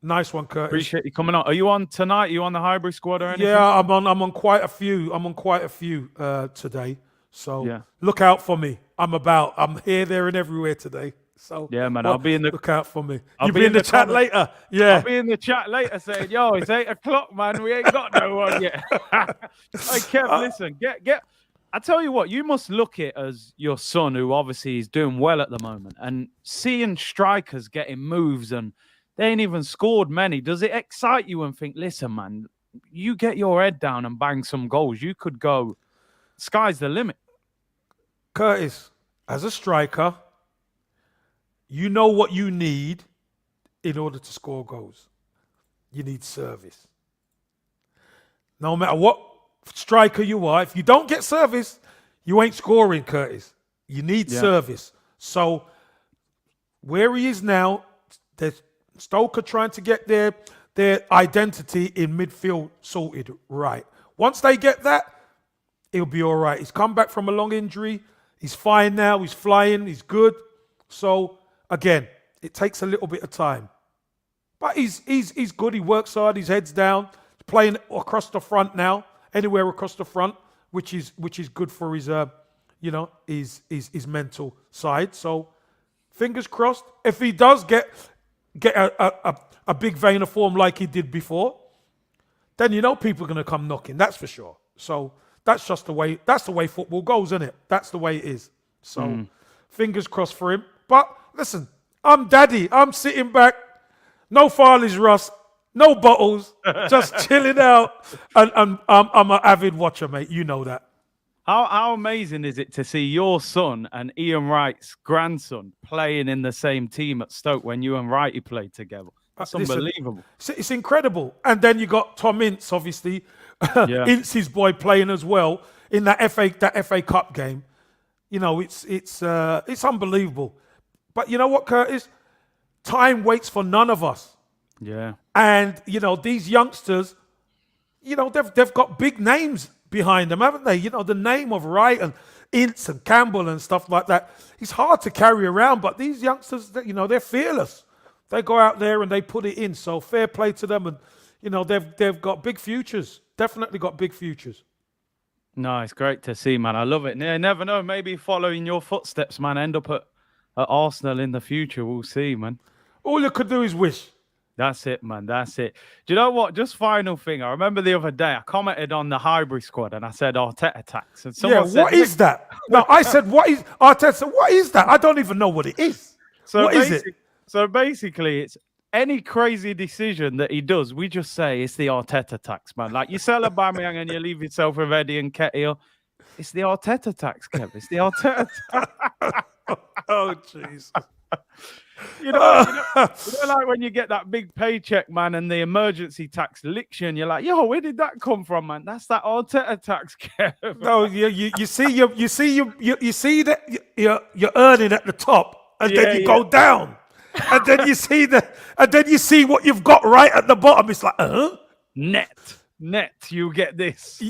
Speaker 2: Nice one, Curtis.
Speaker 1: Appreciate you coming on. Are you on tonight? Are you on the hybrid squad or anything?
Speaker 2: Yeah, I'm on quite a few. I'm on quite a few today. So yeah. Look out for me. I'm here, there, and everywhere today. So
Speaker 1: yeah, man. I'll be in the
Speaker 2: look out for me. You'll be in the chat later. Yeah.
Speaker 1: I'll be in the chat later saying, yo, it's 8:00, man. We ain't got no one yet. Hey, Kev, listen, get I tell you what, you must look at it as your son, who obviously is doing well at the moment, and seeing strikers getting moves and they ain't even scored many. Does it excite you and think, listen, man, you get your head down and bang some goals, you could go, sky's the limit?
Speaker 2: Curtis, as a striker, you know what you need in order to score goals. You need service. No matter what striker you are, if you don't get service, you ain't scoring, Curtis. You need service. So where he is now, there's Stoke are trying to get their identity in midfield sorted right. Once they get that, he'll be all right. He's come back from a long injury. He's fine now. He's flying. He's good. So again, it takes a little bit of time. But he's good. He works hard. His head's down. He's playing across the front now. Anywhere across the front, which is good for his his mental side. So fingers crossed. If he does get a big vein of form like he did before, then people are going to come knocking. That's for sure. So that's just the way. That's the way football goes, isn't it? That's the way it is. So fingers crossed for him. But listen, I'm daddy. I'm sitting back. No Farley's Rust. No bottles, just chilling out. And I'm an avid watcher, mate. You know that.
Speaker 1: How amazing is it to see your son and Ian Wright's grandson playing in the same team at Stoke when you and Wrighty played together? That's unbelievable.
Speaker 2: It's incredible. And then you got Tom Ince, obviously. Ince's boy playing as well in that FA Cup game. It's unbelievable. But you know what, Curtis? Time waits for none of us.
Speaker 1: Yeah.
Speaker 2: And, these youngsters, they've got big names behind them, haven't they? The name of Wright and Ince and Campbell and stuff like that. It's hard to carry around, but these youngsters, they're fearless. They go out there and they put it in. So fair play to them. And, they've got big futures. Definitely got big futures.
Speaker 1: No, it's great to see, man. I love it. You never know. Maybe following your footsteps, man, end up at Arsenal in the future. We'll see, man.
Speaker 2: All you could do is wish.
Speaker 1: That's it, man. That's it. Do you know what? Just final thing. I remember the other day I commented on the hybrid squad and I said Arteta tax. And someone said,
Speaker 2: what is that? No, I said, what is Arteta? What is that? I don't even know what it is. What is it?
Speaker 1: So basically, it's any crazy decision that he does, we just say it's the Arteta tax, man. Like you sell Aubameyang and you leave yourself with Eddie and Nketiah. It's the Arteta tax, Kev. It's the Arteta tax.
Speaker 2: Oh, jeez.
Speaker 1: You know, like when you get that big paycheck, man, and the emergency tax licks you, and you're like, yo, where did that come from, man? That's that Arteta tax, Kev.
Speaker 2: No, you see that you're earning at the top, and then you go down, and then you see what you've got right at the bottom. It's like,
Speaker 1: Net, you get this.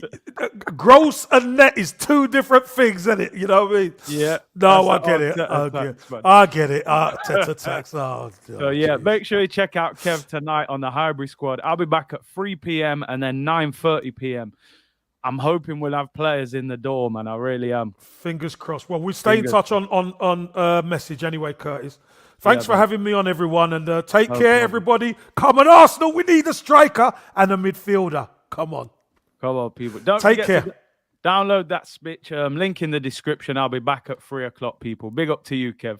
Speaker 2: Gross and net is two different things, isn't it? You know what I mean?
Speaker 1: Yeah.
Speaker 2: No, I get it. I get it. Arteta tax. Oh,
Speaker 1: so yeah, make sure you check out Kev tonight on the Highbury Squad. I'll be back at 3 p.m. and then 9:30 p.m. I'm hoping we'll have players in the door, man. I really am.
Speaker 2: Fingers crossed. Well, we'll stay in touch on message anyway, Curtis. Thanks for having me on, everyone, and take care, everybody. Come on, Arsenal. We need a striker and a midfielder. Come on,
Speaker 1: people. Don't
Speaker 2: take care.
Speaker 1: Download that speech. Link in the description. I'll be back at 3 o'clock, people. Big up to you, Kev.